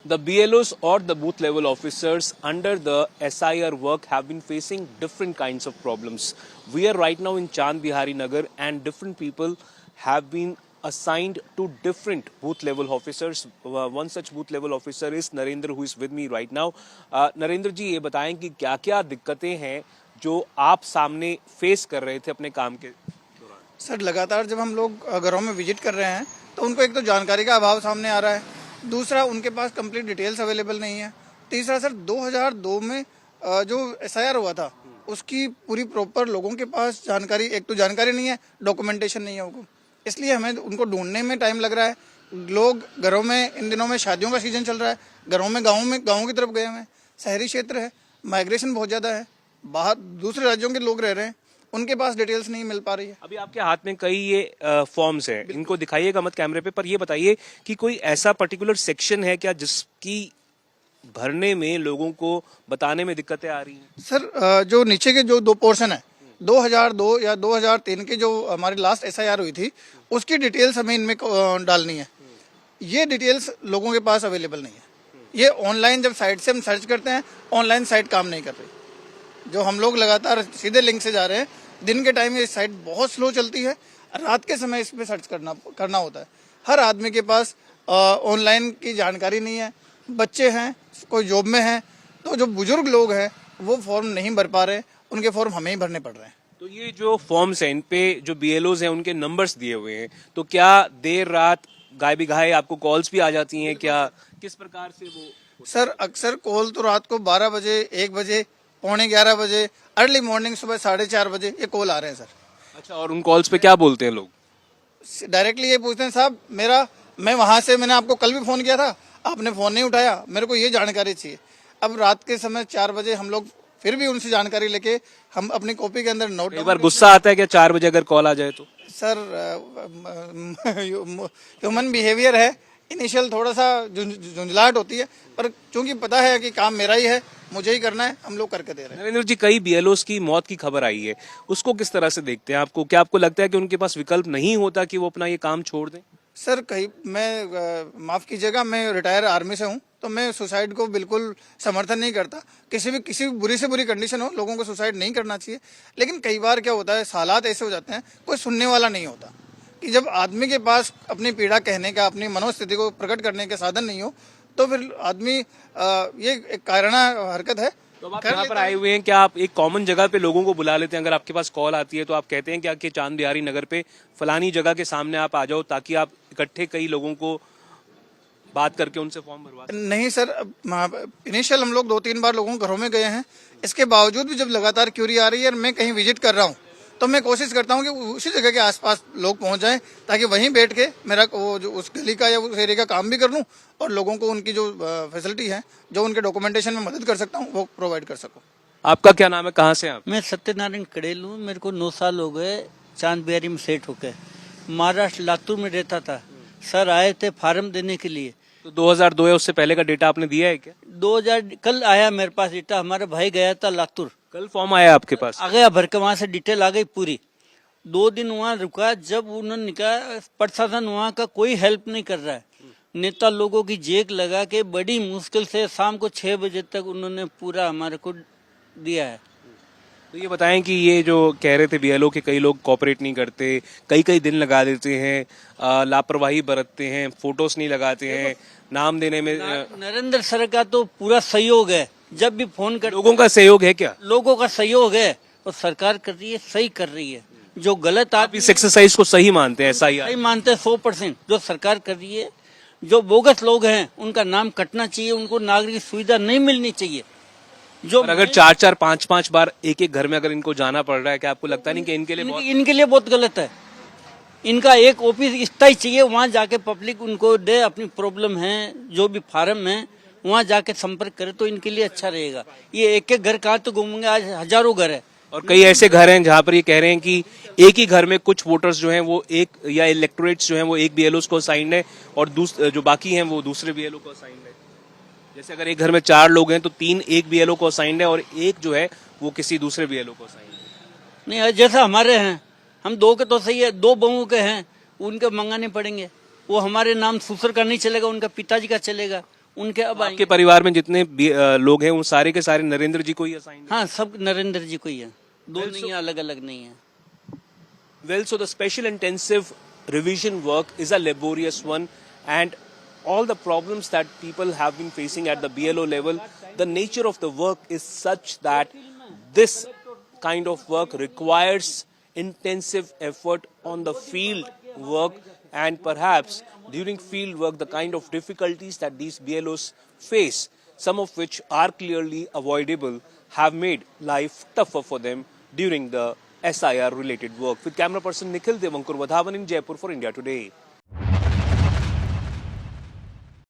The BLOs or the booth level officers under the SIR work have been facing different kinds of problems. We are right now in Chand Bihari Nagar and different people have been assigned to different booth level officers. One such booth level officer is Narendra, who is with me right now. Narendra जी, ये बताएं कि क्या क्या दिक्कतें हैं जो आप सामने फेस कर रहे थे अपने काम के दौरान। सर, लगातार जब हम लोग घरों में विजिट कर रहे हैं तो उनको एक तो जानकारी का अभाव सामने आ रहा है, दूसरा उनके पास कंप्लीट डिटेल्स अवेलेबल नहीं है, तीसरा सर 2002 में जो SIR हुआ था उसकी पूरी प्रॉपर लोगों के पास जानकारी, एक तो जानकारी नहीं है, डॉक्यूमेंटेशन नहीं है उनको, इसलिए हमें उनको ढूंढने में टाइम लग रहा है। लोग घरों में, इन दिनों में शादियों का सीजन चल रहा है, घरों में गाँव की तरफ गए हुए हैं, शहरी क्षेत्र है, माइग्रेशन बहुत ज़्यादा है, बाहर दूसरे राज्यों के लोग रह रहे हैं, उनके पास डिटेल्स नहीं मिल पा रही है। अभी आपके हाथ में कई ये फॉर्म्स हैं, इनको दिखाइएगा मत कैमरे पे, पर ये बताइए कि कोई ऐसा पर्टिकुलर सेक्शन है क्या जिसकी भरने में लोगों को बताने में दिक्कतें आ रही हैं? सर, जो नीचे के जो दो पोर्शन है, 2002 या 2003 की जो हमारी लास्ट SIR हुई थी उसकी डिटेल्स हमें इनमें डालनी है। ये डिटेल्स लोगों के पास अवेलेबल नहीं है। ये ऑनलाइन जब साइट से हम सर्च करते हैं, ऑनलाइन साइट काम नहीं कर रही। जो हम लोग लगातार सीधे लिंक से जा रहे हैं, दिन के टाइम ये साइट बहुत स्लो चलती है, रात के समय इस पे सर्च करना होता है। हर आदमी के पास ऑनलाइन की जानकारी नहीं है, बच्चे हैं, कोई जॉब में हैं, तो जो बुजुर्ग लोग हैं वो फॉर्म नहीं भर पा रहे, उनके फॉर्म हमें ही भरने पड़ रहे हैं। तो ये जो फॉर्म्स हैं, इन पे जो BLOs हैं उनके नंबर्स दिए हुए हैं, तो क्या देर रात गाय बिघाए आपको कॉल्स भी आ जाती हैं क्या? किस प्रकार से वो? सर, अक्सर कॉल तो रात को 12 बजे, 1 बजे, पौने 11 बजे, अर्ली मॉर्निंग सुबह 4:30 बजे ये कॉल आ रहे हैं सर। अच्छा, और उन कॉल्स पे क्या बोलते हैं लोग? डायरेक्टली ये पूछते हैं, साहब मैं वहाँ से, मैंने आपको कल भी फ़ोन किया था, आपने फ़ोन नहीं उठाया, मेरे को ये जानकारी चाहिए। अब रात के समय 4 बजे हम लोग फिर भी उनसे जानकारी लेके हम अपनी कॉपी के अंदर नोट। एक बार गुस्सा आता है क्या 4 बजे अगर कॉल आ जाए तो? सर, ह्यूमन बिहेवियर है, इनिशियल थोड़ा सा झुंझलाहट होती है, पर चूंकि पता है कि काम मेरा ही है, मुझे ही करना है, हम लोग करके दे रहे हैं। नरेंद्र जी, कई BLOs की मौत की खबर आई है, उसको किस तरह से देखते हैं आपको? क्या आपको लगता है कि उनके पास विकल्प नहीं होता कि वो अपना ये काम छोड़ दें? सर, मैं माफ़ कीजिएगा, मैं रिटायर आर्मी से हूँ, तो मैं सुसाइड को बिल्कुल समर्थन नहीं करता। किसी भी बुरी से बुरी कंडीशन हो, लोगों को सुसाइड नहीं करना चाहिए, लेकिन कई बार क्या होता है, हालात ऐसे हो जाते हैं, कोई सुनने वाला नहीं होता, कि जब आदमी के पास अपनी पीड़ा कहने का, अपनी मनोस्थिति को प्रकट करने का साधन नहीं हो, तो फिर आदमी ये एक कायराना हरकत है। तो आप यहाँ पर आए हुए हैं, क्या आप एक कॉमन जगह पे लोगों को बुला लेते हैं? अगर आपके पास कॉल आती है तो आप कहते हैं क्या कि चांद बिहारी नगर पे फलानी जगह के सामने आप आ जाओ, ताकि आप इकट्ठे कई लोगों को बात करके उनसे फॉर्म भरवा? नहीं सर, इनिशियल हम लोग 2-3 बार लोगों के घरों में गए हैं, इसके बावजूद भी जब लगातार क्यूरी आ रही है और मैं कहीं विजिट कर रहा हूँ, तो मैं कोशिश करता हूँ कि उसी जगह के आसपास लोग पहुँच जाएं, ताकि वहीं बैठ के मेरा वो जो उस गली का या उस एरिया का काम भी कर लूँ और लोगों को उनकी जो फैसिलिटी है, जो उनके डॉक्यूमेंटेशन में मदद कर सकता हूँ, वो प्रोवाइड कर सकूँ। आपका क्या नाम है, कहाँ से आप? मैं सत्यनारायण कड़ेल हूँ। मेरे को 9 साल हो गए चांद बिहारी में सेट होकर। महाराष्ट्र लातूर में रहता था। सर आए थे फार्म देने के लिए। तो 2002 है, उससे पहले का डेटा आपने दिया है क्या? 2000 कल आया मेरे पास डेटा। हमारा भाई गया था लातूर, कल फॉर्म आया आपके पास? आ गया भर के, वहाँ से डिटेल आ गई पूरी। 2 दिन वहाँ रुका, जब उन्होंने कहा प्रशासन वहाँ का कोई हेल्प नहीं कर रहा है। नेता लोगों की जेक लगा के बड़ी मुश्किल से शाम को 6 बजे तक उन्होंने पूरा हमारे को दिया है। तो ये बताएं कि ये जो कह रहे थे BLO के कई लोग कोऑपरेट नहीं करते, कई दिन लगा देते हैं, लापरवाही बरतते हैं, फोटोज नहीं लगाते हैं, नाम देने में नरेंद्र सर का तो पूरा सहयोग है। जब भी फोन कर, लोगों का सहयोग है क्या? लोगों का सहयोग है और सरकार कर रही है, सही कर रही है। जो गलत आप इस एक्सरसाइज को सही मानते हैं? सही मानते हैं 100%। जो सरकार कर रही है, जो बोगस लोग हैं उनका नाम कटना चाहिए, उनको नागरिक सुविधा नहीं मिलनी चाहिए। जो अगर 4-4, 5-5 बार एक घर में अगर इनको जाना पड़ रहा है, क्या आपको लगता नहीं कि इनके लिए बहुत गलत है? इनका एक ऑफिस स्थायी चाहिए, वहाँ जाके पब्लिक उनको दे, अपनी प्रॉब्लम है, जो भी फार्म है वहाँ जाके संपर्क करे तो इनके लिए अच्छा रहेगा। ये एक घर कहाँ तो घूमेंगे, आज हजारों घर है। और कई ऐसे घर हैं जहाँ पर ये कह रहे हैं कि एक ही घर में कुछ वोटर्स जो हैं वो एक, या इलेक्टोरेट्स जो हैं वो एक BLOs को असाइंड है और जो बाकी हैं वो दूसरे BLO को असाइंड है। जैसे अगर एक घर में 4 लोग हैं तो 3 एक BLO को असाइंड है और एक जो है वो किसी दूसरे BLO को असाइंड है। नहीं, जैसा हमारे हैं, हम 2 के तो सही है, 2 बहुओं के हैं, उनके मंगाने पड़ेंगे। वो हमारे नाम ससुर का नहीं चलेगा, उनका पिताजी का चलेगा। उनके अब आपके परिवार में जितने लोग हैं वो सारे के सारे नरेंद्र जी को ही असाइन हाँ सब नरेंद्र जी को ही है, दो नहीं है, अलग अलग नहीं है। Well, so the special intensive revision work is a laborious one, and all the problems that people have been facing at the BLO level, the nature of the work is such that this kind of work requires intensive effort on the field work, and perhaps during field work, the kind of difficulties that these BLOs face, some of which are clearly avoidable, have made life tougher for them during the SIR related work. With camera person Nikhil Devankur Vadhavan in Jaipur for India Today.